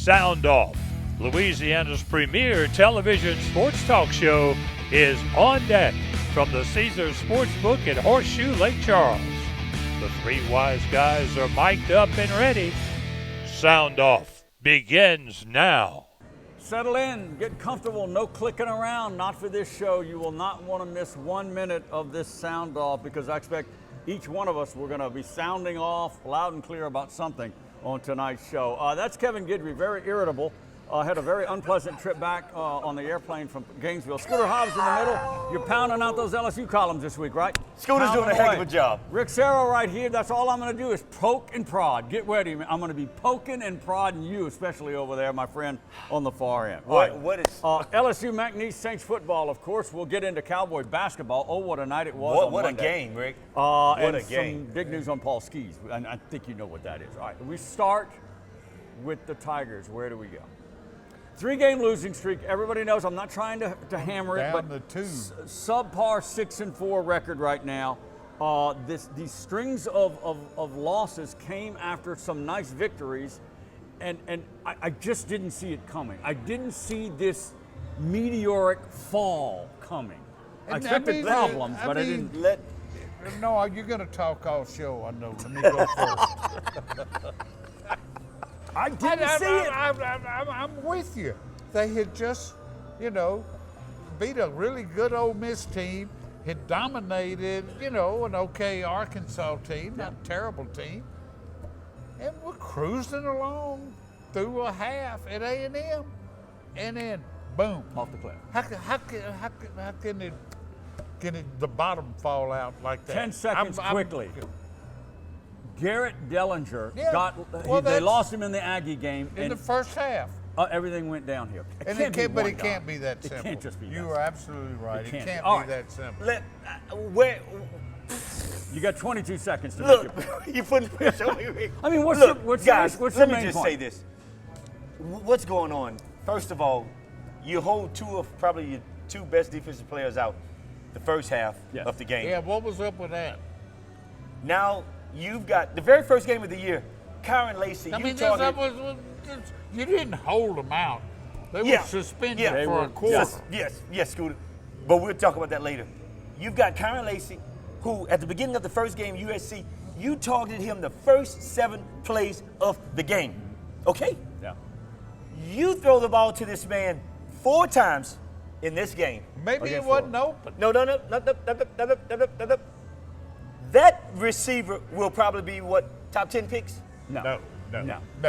SoundOff, Louisiana's premier television sports talk show, is on deck from the Caesars Sportsbook at Horseshoe Lake Charles. The three wise guys are mic'd up and ready. SoundOff begins now. Settle in, get comfortable, no clicking around, not for this show. You will not want to miss 1 minute of this sound off because I expect each one of us, we're going to be sounding off loud and clear about something on tonight's show. That's Kevin Guidry, very irritable. Had a very unpleasant trip back on the airplane from Gainesville. Scooter Hobbs in the middle. You're pounding out those LSU columns this week, right? Scooter's doing a heck of a job. Rick Serra right here. That's all I'm going to do is poke and prod. Get ready, man. I'm going to be poking and prodding you, especially over there, my friend, on the far end. What is LSU McNeese Saints football, of course. We'll get into Cowboy basketball. Oh, what a night it was. What a game, Rick. What a game. Some big news on Paul Skis, and I think you know what that is. All right, we start with the Tigers. Where do we go? 3-game losing streak. Everybody knows I'm not trying to hammer it, but subpar 6-4 record right now. These strings of losses came after some nice victories, and I just didn't see it coming. I didn't see this meteoric fall coming. I expected problems, but I didn't. No, you're going to talk all show, I know. Let me go first. I didn't see it. I'm with you. They had just, beat a really good Ole Miss team, had dominated, an okay Arkansas team, not a terrible team, and we're cruising along through a half at A&M, and then boom, off the cliff. How can the bottom fall out like that? 10 seconds quickly. Garrett Dellinger they lost him in the Aggie game. In the first half. Everything went downhill. It can't be that simple. It can't just be that simple. You are absolutely right. It can't be that simple. You got 22 seconds to look, make it. You putting pressure on me, Rick. I mean, what's let me just point? say this. What's going on? First of all, you hold two of probably your two best defensive players out the first half of the game. Yeah, what was up with that? Now, you've got the very first game of the year, Kyron Lacey. You didn't hold them out. They were suspended for a quarter. Yes, Scooter. But we'll talk about that later. You've got Kyron Lacey, who at the beginning of the first game, USC, you targeted him the first 7 plays of the game. Okay? Yeah. You throw the ball to this man 4 times in this game. Maybe it wasn't open. No. That receiver will probably be top 10 picks? No.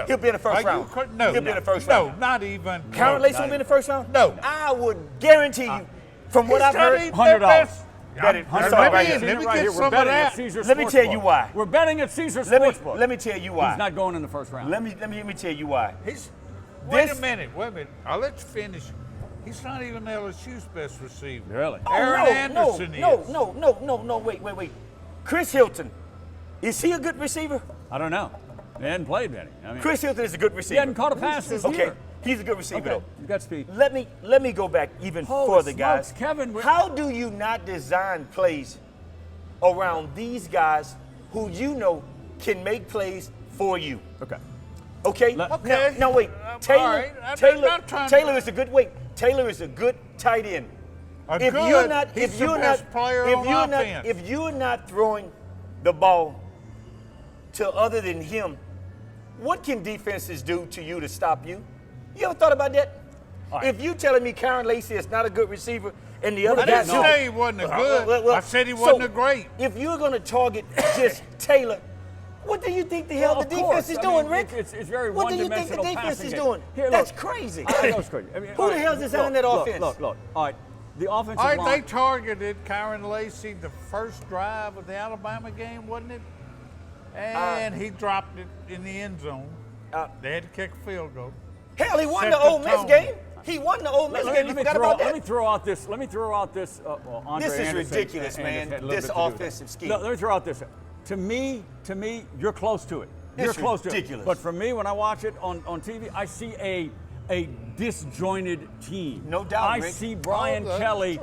He'll be in the first round. No. He'll be in the first round. No, not even. Kyron Lacey will be in the first round? No. I would guarantee you, from what I've heard, $100. Let me get some of that. Let me tell you why. We're betting at Caesars Sportsbook. Let me tell you why. He's not going in the first round. Let me tell you why. Wait a minute. I'll let you finish. He's not even LSU's best receiver. Really? Aaron Anderson is. No, wait. Chris Hilton, is he a good receiver? I don't know. They hadn't played many. Chris Hilton is a good receiver. He hadn't caught a pass this year. Okay, he's a good receiver, though. You got speed. Let me go back even further, guys. Kevin, how do you not design plays around these guys who you know can make plays for you? Okay? Now wait. Taylor is a good Taylor is a good tight end. If you're not throwing the ball to other than him, what can defenses do to you to stop you? You ever thought about that? Right. If you telling me Kyron Lacey is not a good receiver and the other guys, I didn't say he wasn't a good. I said he wasn't a great. If you're going to target just Taylor, what do you think the hell the defense is doing, Rick? It's very what do you think the defense is doing? That's crazy. I know it's crazy. Who the hell designed that offense? Look. All right. The offensive line. They targeted Kyron Lacey the first drive of the Alabama game, wasn't it? And he dropped it in the end zone. They had to kick a field goal. Hell, he won the Ole Miss game. He won the Ole Miss game. You forgot about that? Let me throw out this. Andre this is Anderson ridiculous, man. This offensive scheme. Let me throw out this. To me, you're close to it. You're close to it. Ridiculous. But for me, when I watch it on TV, I see a disjointed team. No doubt, Rick. I see Brian Kelly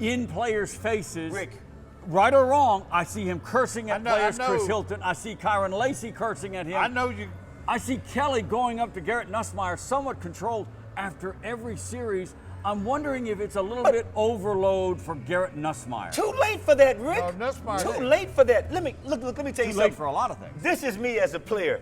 in players' faces. Rick. Right or wrong, I see him cursing at players. Chris Hilton. I see Kyron Lacey cursing at him. I know you. I see Kelly going up to Garrett Nussmeier somewhat controlled after every series. I'm wondering if it's a little bit overload for Garrett Nussmeier. Too late for that, Rick. Nussmeier. Too late for that. Let me tell you something. Too late for a lot of things. This is me as a player.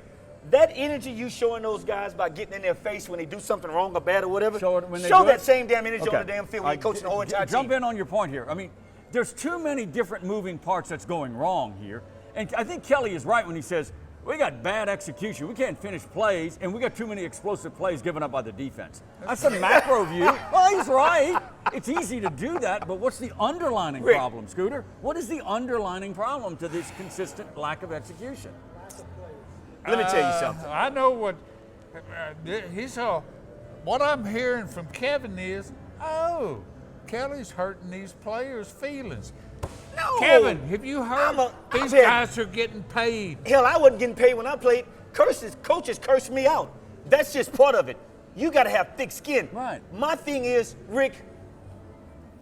That energy you showing those guys by getting in their face when they do something wrong or bad or whatever, show that same damn energy on the damn field when you're coaching the whole entire team. Jump in on your point here. I mean, there's too many different moving parts that's going wrong here. And I think Kelly is right when he says, we got bad execution. We can't finish plays, and we got too many explosive plays given up by the defense. That's a macro view. Well, he's right. It's easy to do that, but what's the underlining problem, Scooter? What is the underlining problem to this consistent lack of execution? Let me tell you something. I know what what I'm hearing from Kevin is, Kelly's hurting these players' feelings. No. Kevin, have you heard these guys are getting paid? Hell, I wasn't getting paid when I played. Coaches cursed me out. That's just part of it. You got to have thick skin. Right. My thing is, Rick,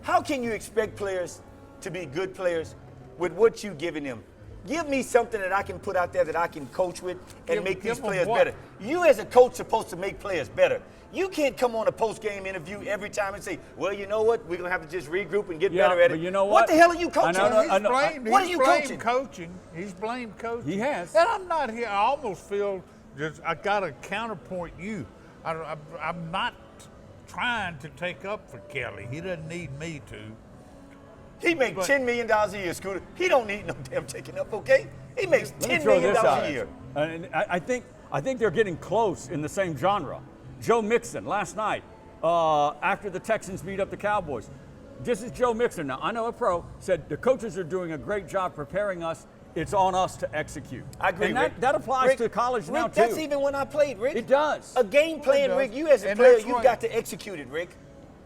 how can you expect players to be good players with what you giving them? Give me something that I can put out there that I can coach with and make these players better. You as a coach supposed to make players better. You can't come on a post-game interview every time and say, well, you know what? We're going to have to just regroup and get better at it. But you know what the hell are you coaching? What are you coaching? He's blamed coaching. He has. And I'm not here. I almost feel I got to counterpoint you. I'm not trying to take up for Kelly. He doesn't need me to. He makes $10 million a year, Scooter. He don't need no damn taking up, okay? He makes $10 million a year. And I think they're getting close in the same genre. Joe Mixon last night after the Texans beat up the Cowboys. This is Joe Mixon. Now, I know a pro, said the coaches are doing a great job preparing us. It's on us to execute. I agree, and that applies to college now, too. That's even when I played, Rick. It does. A game plan, Rick, you as a player, you got to execute it, Rick.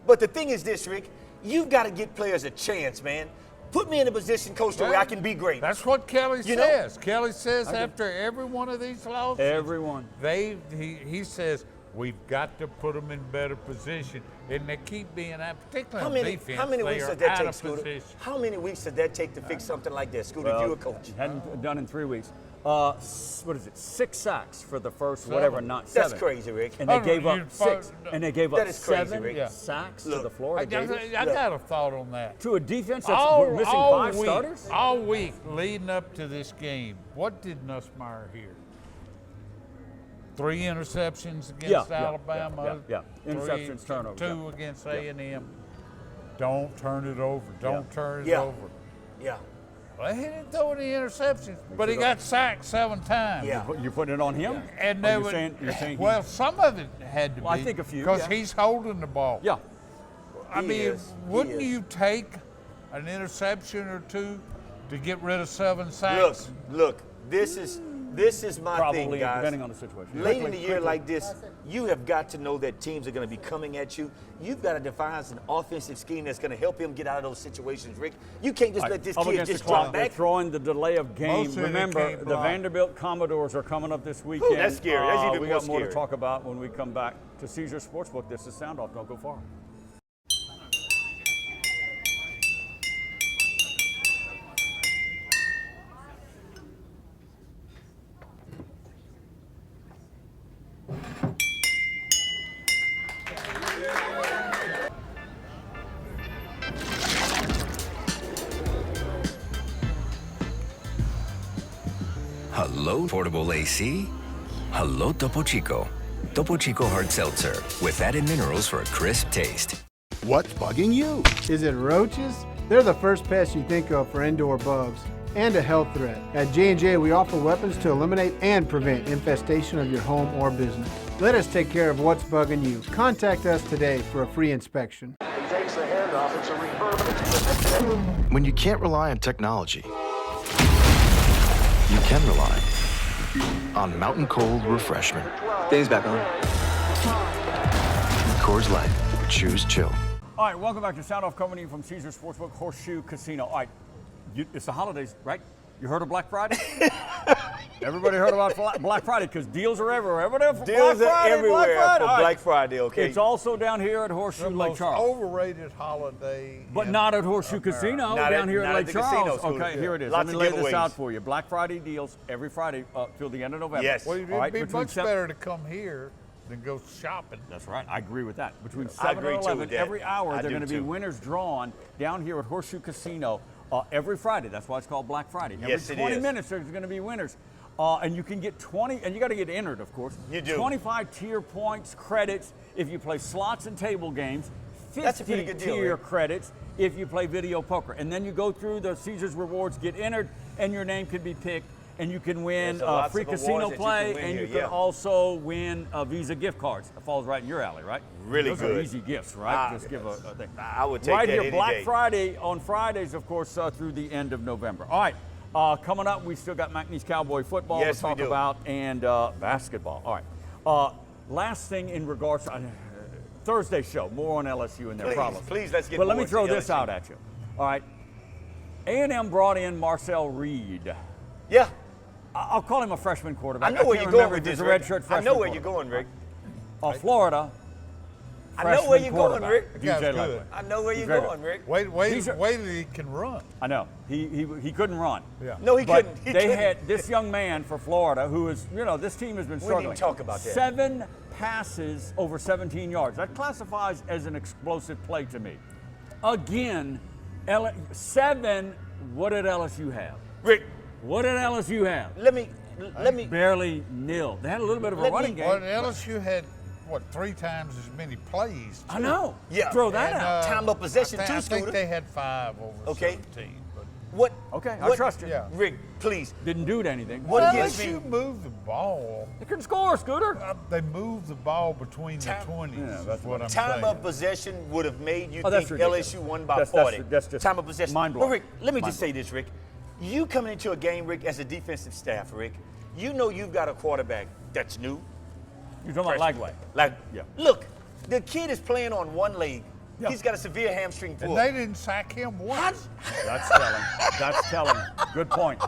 But the thing is this, Rick, you've got to give players a chance, man. Put me in a position, Coach, where I can be great. That's what Kelly says. Kelly says after every one of these losses, everyone, he says, we've got to put them in better position, and they keep being that, particularly on defense. How many weeks did that take, Scooter? How many weeks did that take to fix something like that, Scooter? Well, you a coach? Hadn't done in 3 weeks. What is it? 6 sacks for the first, whatever, not 7. That's crazy, Rick. And they gave up 6. And they gave up 7 crazy, sacks to the Florida Gators. I got a thought on that. To a defense that's missing 5 starters? All week leading up to this game, what did Nussmeier hear? 3 interceptions against Alabama. Interceptions, turnovers. 2 against A&M. Don't turn it over. Don't turn it over. Yeah. Well, he didn't throw any interceptions, but he got sacked 7 times. Yeah. You're putting it on him? And you're saying well, some of it had to be. I think a few. Because he's holding the ball. Yeah. I mean, wouldn't you take an interception or 2 to get rid of 7 sacks? Look, this is my thing, guys. Depending on the situation. Late in the year like this, you have got to know that teams are going to be coming at you. You've got to devise an offensive scheme that's going to help him get out of those situations, Rick. You can't just let this kid just drop back. They're throwing the delay of game. Remember, the Vanderbilt Commodores are coming up this weekend. Ooh, that's scary. That's even we more got more scary. to talk about when we come back to Caesar Sportsbook. This is SoundOff. Don't go far. Hello, portable AC. Hello, Topo Chico. Topo Chico Hard Seltzer with added minerals for a crisp taste. What's bugging you? Is it roaches? They're the first pest you think of for indoor bugs and a health threat. At J&J, we offer weapons to eliminate and prevent infestation of your home or business. Let us take care of what's bugging you. Contact us today for a free inspection. He takes the handoff. It's a refurb. When you can't rely on technology, you can rely on Mountain Cold Refreshment. Dave's back on. Coors Light. Choose chill. All right, welcome back to SoundOff, coming in from Caesar Sportsbook Horseshoe Casino. All right, it's the holidays, right? You heard of Black Friday? Everybody heard about Black Friday because deals are everywhere. Everybody for Deals Black are Friday, everywhere Black Friday. for All right. Black Friday, okay? It's also down here at Horseshoe The Lake most Charles. overrated holiday. But in not at Horseshoe America. Casino, Not down at- here at not Lake at the casino, Charles. Scooter. Okay, here it is. Lots Let me of lay this giveaways. out for you. Black Friday deals every Friday up till the end of November. Yes. Well, it'd All right, be between much seven- better to come here than go shopping. That's right. I agree with that. Between I 7 agree, and too, 11, Dad. every hour, I they're do, going to be too. winners drawn down here at Horseshoe Casino every Friday. That's why it's called Black Friday. Yes, every it 20 is. minutes, there's going to be winners. And you can get 20, and you got to get entered, of course. You do. 25 tier points, credits if you play slots and table games. 50 That's a pretty good deal, tier Rick. credits if you play video poker. And then you go through the Caesars Rewards, get entered, and your name can be picked. And you can win There's lots free of awards casino that you play, can win and here, you can yeah. also win Visa gift cards. That falls right in your alley, right? Really Those good. are easy gifts, right? Just give a thing. I would take right that here, any Black day. Friday on Fridays, of course, through the end of November. All right, coming up, we still got McNeese Cowboy football Yes, to we talk do. about and basketball. All right. Last thing in regards to Thursday show, more on LSU and their Please, problems. please, let's get But let more me throw into this LSU. out at you. All right. A&M brought in Marcel Reed. Yeah. I'll call him a freshman quarterback. I know where can't you're going remember with if he's this, a Rick. redshirt I freshman know where you're quarterback. going, Rick. Florida. I know where you're going, freshman Rick. quarterback, Guy's DJ good. Ledway. I know where He's you're very going, good. Rick. Wait These are- till he can run. I know. He couldn't run. Yeah. No, he But couldn't. He they couldn't. had this young man for Florida who is, this team has been We struggling. didn't talk about that. 7 passes over 17 yards. That classifies as an explosive play to me. Again, 7, what did LSU have? Rick, What did LSU have? let me. Barely nil. They had a little bit of a Let me- running game. Well, LSU had, 3 times as many plays. I know. Yeah. Throw that And, out. Time of possession, I too, think Scooter. they had 5 over Okay. 17. But What? Okay, I what- trust you. Yeah. Rick, please. Didn't do anything. What well, gets me? LSU moved the ball. They couldn't score, Scooter. They moved the ball between the Time- 20s. Yeah, is that's what I'm Time saying. of possession would have made you Oh, that's think ridiculous. LSU won by That's 40. just Time of possession. mind-blowing. But Rick, let me just say Mind-blowing. this, Rick. You coming into a game, Rick, as a defensive staff, Rick, you know you've got a quarterback that's new. You're talking about Lagway. Like, Yeah. look, the kid is playing on one leg. Yeah. He's got a severe hamstring And pull. they didn't sack him once. That's telling. That's telling. Good point.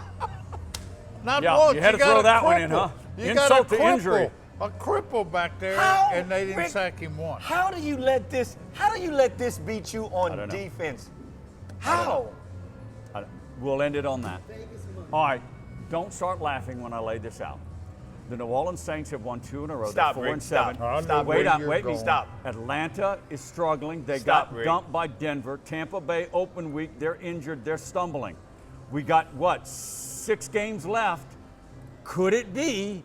Not Yeah, once. you had to got throw a that one in, cripple. huh? You Insult got to a cripple, injury. A cripple back there, How, and they didn't Rick, sack him once. How do you let this beat you I on don't know. defense? How? We'll end it on that. All right. Don't start laughing when I lay this out. The New Orleans Saints have won 2 in a row. Stop, They're 4 Rick, and 7. stop. I know Stop, where Wait up, you're wait. going. Stop. Atlanta is struggling. They Stop, got Rick. dumped by Denver. Tampa Bay open week. They're injured. They're stumbling. We got 6 games left. Could it be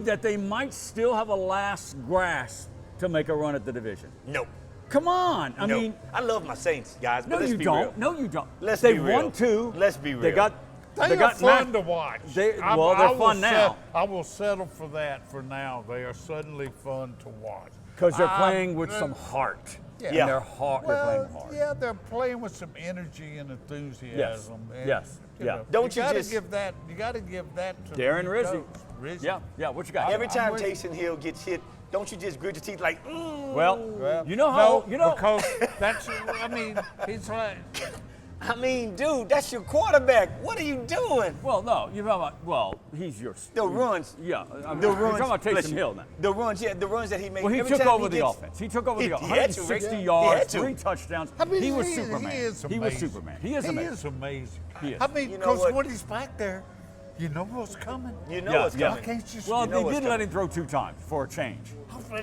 that they might still have a last grasp to make a run at the division? No. Come on. I No. mean, I love my Saints, guys. But no, let's you be don't. Real. No, you don't. Let's they be real. won 2. Let's be They real. got. They are got fun Mac- to watch. They're I fun will now I will settle for that for now. They are suddenly fun to watch. because they're playing with some heart. Yeah. And they're hard. Well, they're playing hard. yeah, they're playing with some energy and enthusiasm. And, Yes. you Yeah. know, Don't you gotta just- give that? You got to give that to Darren the Rizzi. coach, Rizzi. Yeah. Yeah. What you got? Every I'm time with Taysom Hill gets hit, don't you just grit your teeth like, Well, Well, you know how no, because that's. I mean, he's like. I mean, dude, that's your quarterback. What are you doing? Well, no, you're talking about. He's your. The runs. Yeah. The You're runs. talking about bless Taysom you. Hill now. The runs, yeah, the runs that he made. Well, he Every took time over the gets- offense. He took over the offense. He had to, Rick. 160 He yards, had to. 3 touchdowns. I mean, he was he Superman. is He was amazing. Superman. He is amazing. He is amazing. He is. I mean, You know because what? when he's back there, you know what's coming. You know Yeah, what's yeah. I coming. can't just. Well, You know they what's did let coming. him throw 2 times for a change.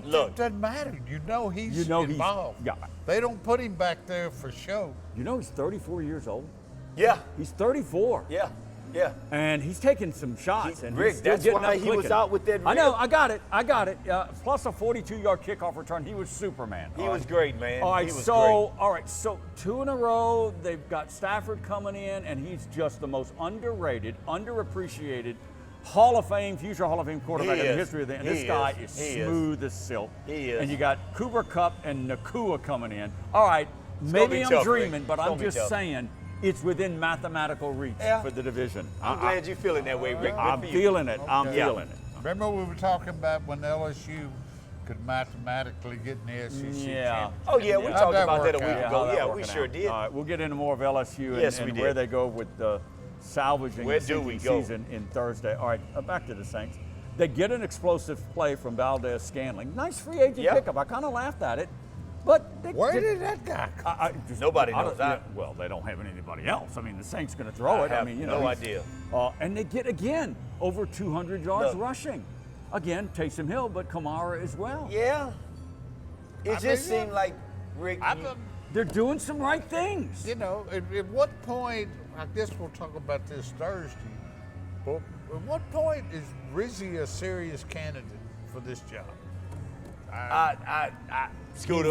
Look. It doesn't matter. You know he's You know he's- involved. yeah. They don't put him back there for show. You know he's 34 years old. Yeah, He's 34. yeah, yeah. And he's taking some shots. And Rick, he's still that's getting why up he was clicking. out with that I know. rib. I got it. Plus a 42-yard kickoff return. He was Superman. He all was right? great, man. All right, he was so 2 in a row. They've got Stafford coming in, and he's just the most underrated, underappreciated Hall of Fame, future Hall of Fame quarterback in the is. history of the. And He this guy is. is He is. smooth as silk. He is. And you got Cooper Kupp and Nakua coming in. All right, gonna maybe be I'm tough, Rick. dreaming, but It's I'm gonna be just tough. saying it's within mathematical reach Yeah. for the division. I'm glad you're feeling that way, Rick. Good I'm for you. feeling it. I'm Okay. feeling it. Remember we were talking about when LSU could mathematically get in the SEC Yeah. championship? Oh, yeah, we How'd talked that about that a work week out? ago. how's that Yeah, we working sure out? did. All right, we'll get into more of LSU Yes, and we where did. they go with the salvaging Where the do we sinking go? season in Thursday. All right, back to the Saints. They get an explosive play from Valdez-Scantling. Nice free agent pickup. I kind of laughed at it. But where did that guy come? Nobody knows that. Well, they don't have anybody else. I mean, the Saints going to throw it. I have mean, no idea. And they get again over 200 yards rushing. Again, Taysom Hill, but Kamara as well. Yeah. It just seemed like, Rick, they're doing some right things. You know, at what point, I guess we'll talk about this Thursday, but at what point is Rizzy a serious candidate for this job? Scooter,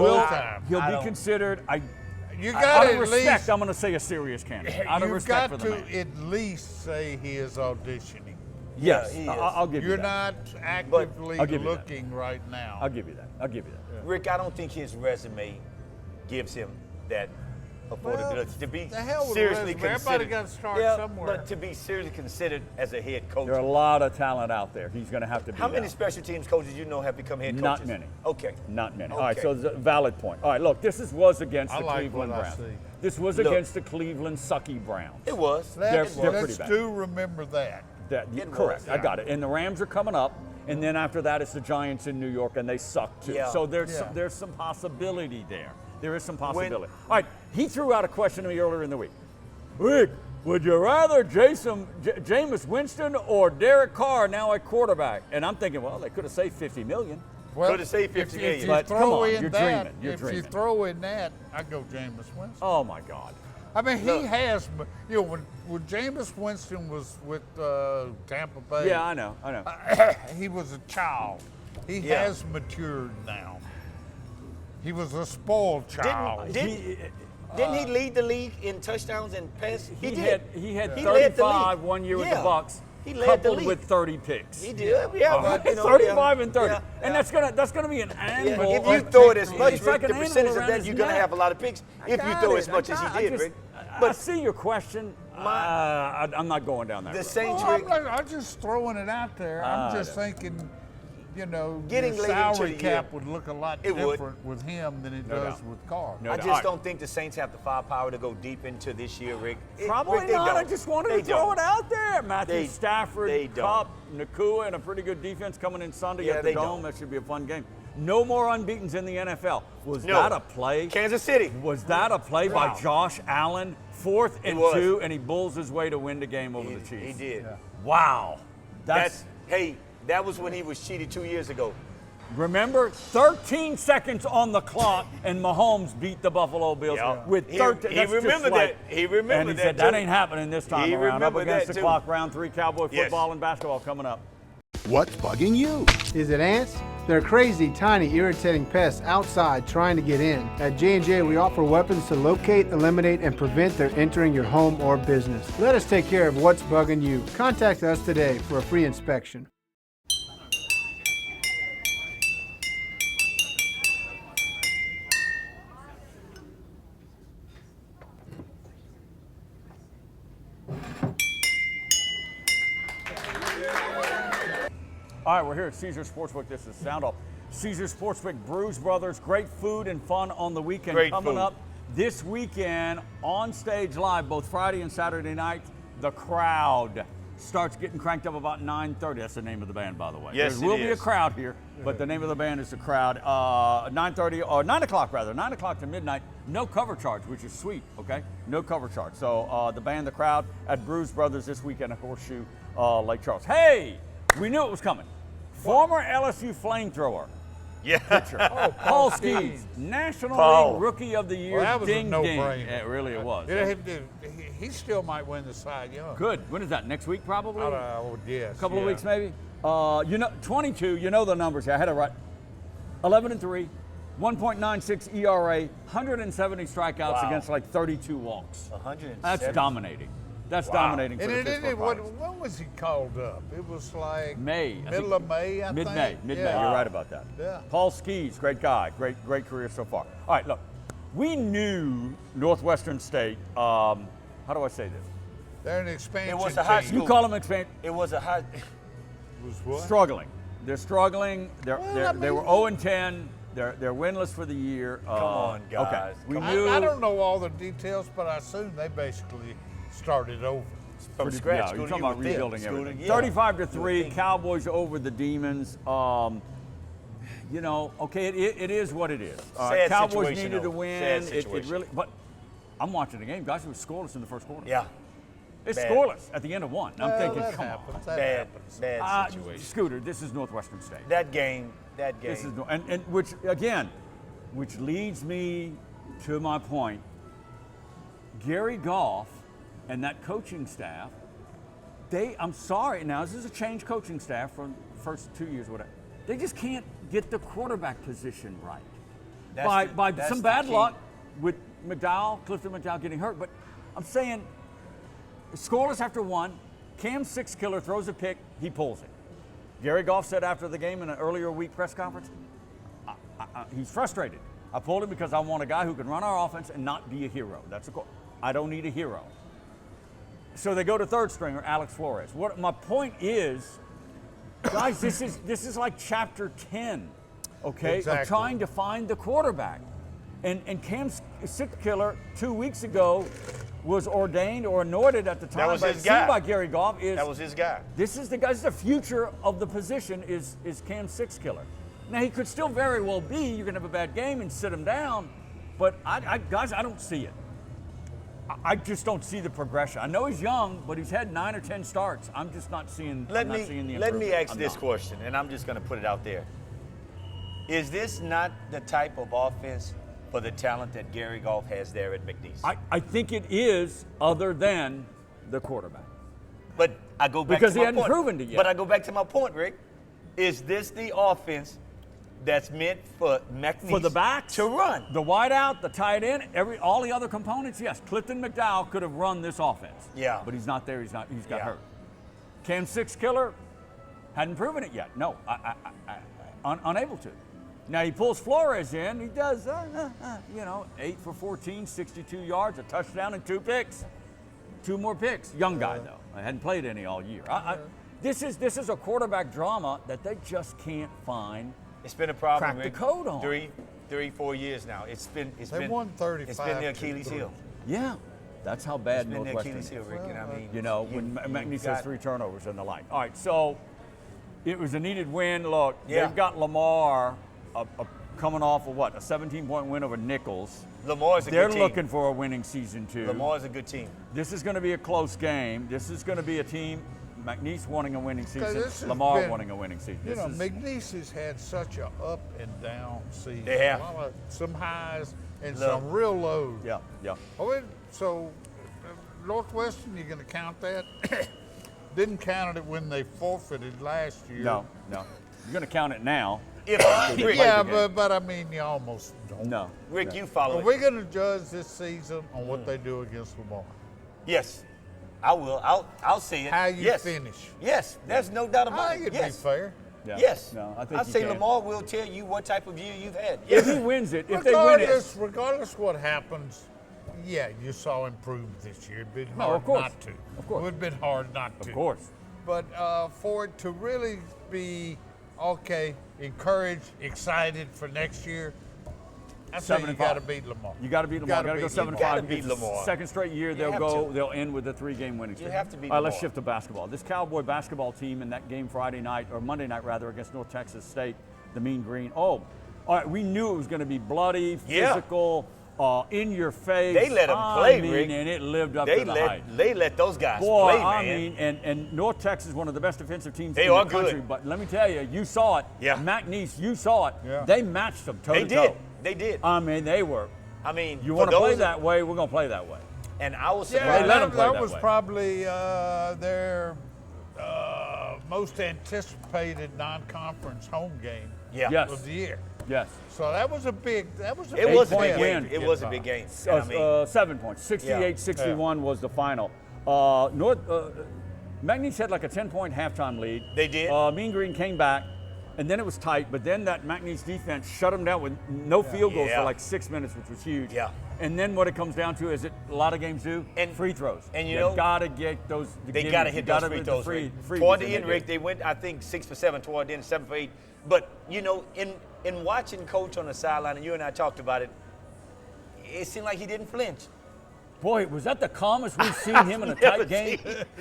He'll be considered. You got out of respect, I'm going to say a serious candidate. Out of respect for the man. You've got to at least say he is auditioning. Yes, he is. I'll give you You're that. not actively I'll give you looking right now. I'll give you that. Rick, I don't think his resume gives him that affordability to be the hell with seriously resume. considered. Everybody got to start somewhere. But to be seriously considered as a head coach. There are a lot of talent out there. He's going to have to be. How many special teams coaches you know have become head coaches? Not many. Okay. Not many. Okay. All right, so it's a valid point. All right, look, this was against the Cleveland what I Browns. see. This was against the Cleveland sucky Browns. It was. They're pretty Let's bad. do remember that. Correct. I got it. And the Rams are coming up, and then after that it's the Giants in New York, and they suck too. Yeah. So there's some possibility there. There is some possibility. All right, he threw out a question to me earlier in the week. Rick, would you rather Jameis Winston or Derek Carr now at quarterback? And I'm thinking, well, they could have saved $50 million. Well, could have saved $50 million. If you But throw come on, in you're that, dreaming. You're if dreaming. you throw in that, I go Jameis Winston. Oh my God. I mean, he has, you know, when Jameis Winston was with Tampa Bay. Yeah, I know. He was a child. He has matured now. He was a spoiled child. Didn't he lead the league in touchdowns and passes? He did. had He led the 35 league. 1 year with the Bucks. He led the coupled league. with 30 picks. He did. Yeah, but, you know, 35 and 30. yeah, And that's gonna be an annual. If you throw it as much, It's like Rick, an the animal percentage of around that, his you're going to neck. have a lot of picks if you throw as much as he did, Rick. I see your question. I'm not going down that road. The Saints, Well, Rick, I'm just throwing it out there. I'm just thinking, you know, Getting your late into salary the cap year. would look a lot It would. different with him than it does with Carr. I just don't think the Saints have the firepower to go deep into this year, Rick. Probably Rick, they not. don't. I just wanted They to throw don't. it out there. Matthew They Stafford, don't. Kupp, Nakua, and a pretty good defense coming in Sunday Yeah, at the they Dome. don't. That should be a fun game. No more unbeatens in the NFL. Was No. that a play? Kansas City. Was that a play by Josh Allen? 4th and was. 2, and he bulls his way to win the game over the Chiefs. He did. Wow. That was when he was cheated 2 years ago. Remember, 13 seconds on the clock, and Mahomes beat the Buffalo Bills Yeah. with He 13. remembered That's just that. like- He remembered And he that, said, that too. ain't happening this time He around. Up remembered against that, the too. clock, round 3, Cowboy Yes. football and basketball coming up. What's bugging you? Is it ants? They're crazy, tiny, irritating pests outside trying to get in. At J&J, we offer weapons to locate, eliminate, and prevent their entering your home or business. Let us take care of what's bugging you. Contact us today for a free inspection. All right, we're here at Caesars Sportsbook. This is SoundOff. Caesars Sportsbook, Bruise Brothers, great food and fun on the weekend. Great Coming food. up this weekend on stage live, both Friday and Saturday night, The Crowd starts getting cranked up about 9:30. That's the name of the band, by the way. Yes, there will it be a is. crowd here, but the name of the band is The Crowd. 9:30 or 9 o'clock rather, 9 o'clock to midnight. No cover charge, which is sweet. Okay, no cover charge. So the band, The Crowd, at Bruise Brothers this weekend at Horseshoe Lake Charles. Hey, we knew it was coming. Former LSU flamethrower. Yeah. Paul Skeens, National Paul. League Rookie of the Year. Well, that was a ding, no-brainer. ding. It really was. He still might win the Cy Young. Good. When is that? Next week, probably? I would guess. A couple of yeah. weeks, maybe. 22. You know the numbers here. I had it right. 11-3, 1.96 ERA, 170 strikeouts Wow. against like 32 walks. 107. That's dominating. That's dominating for And the Pittsburgh Pirates. when was he called up? It was like May. I middle think- of May, I think. Mid-May. Yeah. You're right about that. Yeah. Paul Skeens, great guy, great career so far. All right, look, we knew Northwestern State. How do I say this? They're an expansion It was a high team. school. You call them expansion. It was a high. Was what? Struggling. They're struggling. They mean- were 0-10. They're winless for the year. Come on, guys. Okay. We Come knew. I don't know all the details, but I assume they basically started over. From scratch. Yeah, Scooter, you're talking you about would think. rebuilding Scooter, everything. yeah. 35-3, Cowboys over the Demons. You know, okay, it is what it is. Sad Cowboys situation, needed to though. win. Sad It situation. really, but I'm watching the game, guys. It was scoreless in the first quarter. Yeah. It's Bad. scoreless at the end of one. I'm thinking, that come happens. on. That Bad, happens. bad situation. Scooter, this is Northwestern State. That game. This is and which again, which leads me to my point. Gary Goff and that coaching staff, I'm sorry, now this is a changed coaching staff from the first 2 years, whatever. They just can't get the quarterback position right. By some bad luck with Clifton McDowell getting hurt. But I'm saying, scoreless after one, Cam's six killer throws a pick, he pulls it. Gary Goff said after the game in an earlier week press conference, he's frustrated. I pulled him because I want a guy who can run our offense and not be a hero. I don't need a hero. So they go to third stringer, Alex Flores. What my point is, guys, this is like chapter 10, okay, exactly. of trying to find the quarterback. And Cam's sixth killer 2 weeks ago was ordained or anointed at the time. That was his guy. By Gary Goff. That was his guy. This is the guy. This is the future of the position. Is Cam's sixth killer? Now he could still very well be. You can have a bad game and sit him down, but guys, I don't see it. I just don't see the progression. I know he's young, but he's had 9 or 10 starts. I'm just not seeing. Let me ask this question, and I'm just going to put it out there. Is this not the type of offense for the talent that Gary Goff has there at McNeese? I think it is, other than the quarterback. But I go back because to he my hadn't point. proven it yet. But I go back to my point, Rick. Is this the offense that's meant for McNeese for the backs to run? The wideout, the tight end, all the other components, yes. Clifton McDowell could have run this offense. Yeah. But he's not there. He's got hurt. Cam six killer hadn't proven it yet. No, unable to. Now he pulls Flores in. He does, 8 for 14, 62 yards, a touchdown, and 2 picks. 2 more picks. Young guy though. I hadn't played any all year. This is a quarterback drama that they just can't find. It's been a problem. Crack Rick. the code on. 3-4 years now. It's been won 35. It's been the Achilles heel. Yeah, that's how bad It's been the Northwestern Achilles heel, Rick. And I mean, when McNeese has 3 turnovers and the like. All right, so it was a needed win. Look, they've got Lamar coming off of a 17-point win over Nichols. Lamar's a good team. They're looking for a winning season too. Lamar's a good team. This is going to be a close game. This is going to be a team. McNeese wanting a winning season, Lamar wanting a winning season. McNeese has had such a up and down season. They have. Some highs and some real lows. Yeah. So Northwestern, you're going to count that? Didn't count it when they forfeited last year. No. You're going to count it now. But I mean, you almost don't. No. Rick, you follow it. We're going to judge this season on what they do against Lamar. Yes. I will. I'll say it. How you finish. Yes, there's no doubt about I it. think it'd Yes. be fair. Yeah. Yes. No, I think I'll you say can. Lamar will tell you what type of year you've had. If he wins it, if they win it. Regardless what happens, you saw improvement this year. It'd been hard of course. not to. Of course. It would have been hard not to. Of course. But for it to really be, encouraged, excited for next year, I say you got to beat Lamar. You got to beat Lamar. Got to go 7-5. You gotta beat Lamar. Second straight year, they'll end with a 3-game winning streak. You have to beat All right, let's Lamar. shift to basketball. This Cowboy basketball team in that game Friday night, or Monday night rather, against North Texas State, the Mean Green. Oh, all right, we knew it was going to be bloody, physical, in your face. They let them play, Rick. And it lived up to the hype. They let those guys play, man. I mean, and North Texas is one of the best defensive teams in are the country. good. But let me tell you, you saw it. Yeah. McNeese, you saw it. Yeah. They matched them toe They to toe. They did. I mean, they were. I mean, You want to play that way, we're going to play that way. And I was They surprised. let them play that that was way. probably their most anticipated non-conference home game Yes. of the year. Yes. So that was a big It was a 8-point big game. win. It was a big game. And I mean, 7 points. 68-61 was the final. McNeese had like a 10-point halftime lead. They did. Mean Green came back, and then it was tight. But then that McNeese defense shut them down with no field goals for like 6 minutes, which was huge. Yeah. And then what it comes down to is a lot of games do free throws. And you know, got to get those. They got to hit those free throws. Toward the end, Rick, they went, I think, 6 for 7. Toward the end, 7 for 8. But in watching Coach on the sideline, and you and I talked about it, it seemed like he didn't flinch. Boy, was that the calmest we've seen him in a tight game?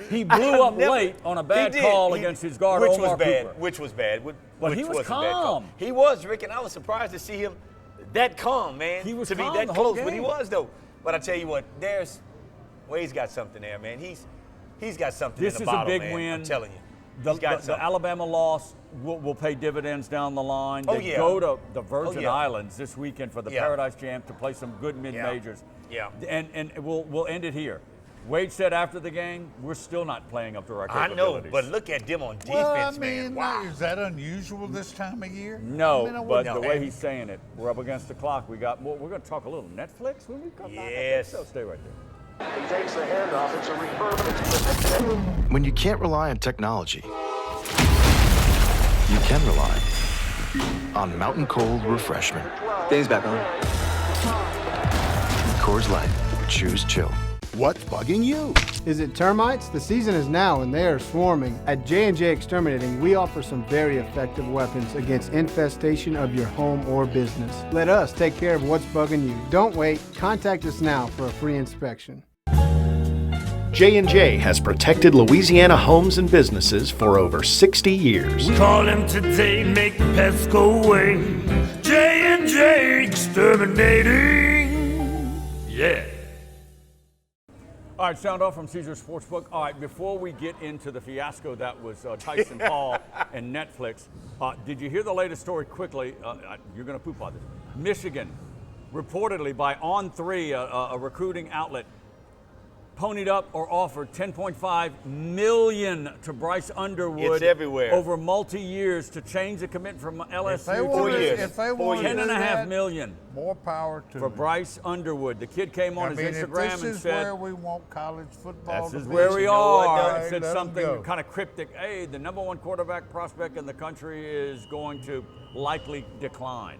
He blew up late on a bad call against his guard, which Omar was bad. Cooper. Which was bad. But he was calm. He was, Rick, and I was surprised to see him that calm, man. He was to be calm that the whole close, but he game. was though. But I tell you what, Wade's got something there, man. He's got something This in is the a bottle, big man. win. I'm telling you. The Alabama loss will pay dividends down the line. Oh, They yeah. go to the Virgin yeah. Islands this weekend for the Paradise Jam to play some good mid-majors. Yeah. And we'll end it here. Wade said after the game, we're still not playing up to our I capabilities. know, but look at them on defense, Well, I mean, man. Wow. is that unusual this time of year? No, I mean, but No. the way he's saying it, we're up against the clock. We got more. We're going to talk a little Netflix when we come back. Yes. So stay right there. He takes the handoff. It's a refurbished. When you can't rely on technology, you can rely on Mountain Cold Refreshment. Dave's back on. Coors Light. Choose chill. What's bugging you? Is it termites? The season is now and they are swarming. At J&J Exterminating, we offer some very effective weapons against infestation of your home or business. Let us take care of what's bugging you. Don't wait. Contact us now for a free inspection. J&J has protected Louisiana homes and businesses for over 60 years. Call him today, make the pests go away. J&J Exterminating. Yeah. All right, SoundOff from Caesars Sportsbook. All right, before we get into the fiasco that was Tyson Hall and Netflix, did you hear the latest story quickly? You're going to poop on this. Michigan, reportedly by On3, a recruiting outlet, ponied up or offered $10.5 million to Bryce Underwood. It's everywhere. Over multi-years to change the commitment from LSU If they to want $10.5 million more power to for them. Bryce Underwood. The kid came on his Instagram if this and is said, where we want college football "This is to be, where we you know what, are." guys? Said Let 'em something go. kind of cryptic. Hey, the number one quarterback prospect in the country is going to likely decline.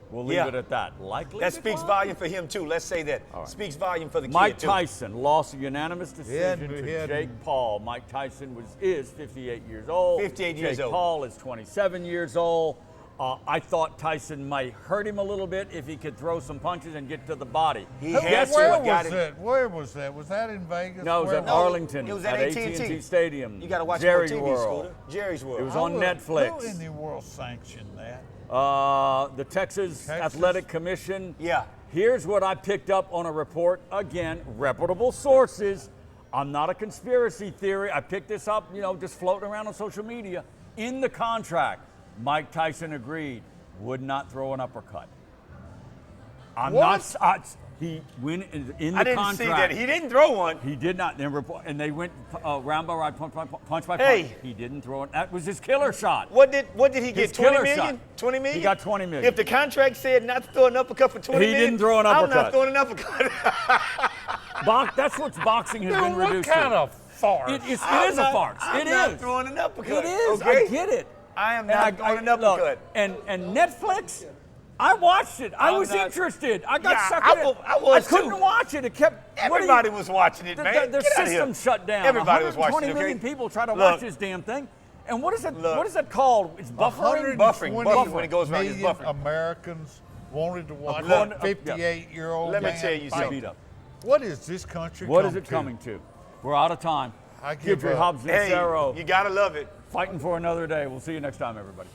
We'll leave it at that. Likely. That speaks decline? volume for him too. Let's say that. Right. Speaks volume for the Mike kid too. Tyson lost a unanimous decision He to had- Jake Paul. Mike Tyson is 58 years old. 58 years Jake old. Paul is 27 years old. I thought Tyson might hurt him a little bit if he could throw some punches and get to the body. Guess Where what got was him? it? Where was that? Was that in Vegas? No, it was Where at Arlington. It was at AT&T AT&T Stadium. You got to watch Jerry it on TV, World. Scooter. Jerry's World. It was on Netflix. Who in the world sanctioned that? The Texas Athletic Commission. Yeah. Here's what I picked up on a report. Again, reputable sources. I'm not a conspiracy theory. I picked this up, just floating around on social media. In the contract, Mike Tyson agreed, would not throw an uppercut. He went in the contract. I didn't see that. He didn't throw one. He did not. And they went round by round, punch by punch. Hey. He didn't throw it. That was his killer shot. What did he get? His 20 killer million? shot. 20 million? He got 20 million. If the contract said not to throw an uppercut for 20 He million, didn't throw an I'm uppercut. not throwing an uppercut. That's what boxing has been What reduced kind to. of farce? It is I'm a not- farce. I'm not throwing an uppercut. It is. Okay? I get it. I am not throwing an uppercut. Look, and Netflix, I watched it. I was interested. I got sucked in. I was I couldn't too. watch it. It kept. Everybody was watching it, man. The Get outta here. system shut down. Everybody was watching 120 it, million okay? people try to Look. watch this damn thing. And what is it? Look. What is it called? It's buffering. Buffering when it goes around. It's Million buffering. Americans wanted to watch Look. a 58-year-old Let me man tell you fight. something. What is this country What come is it to? coming to? We're out of time. I give Gidry, up. Hobbs, and Hey, Cerro you gotta love it. fighting for another day. We'll see you next time, everybody.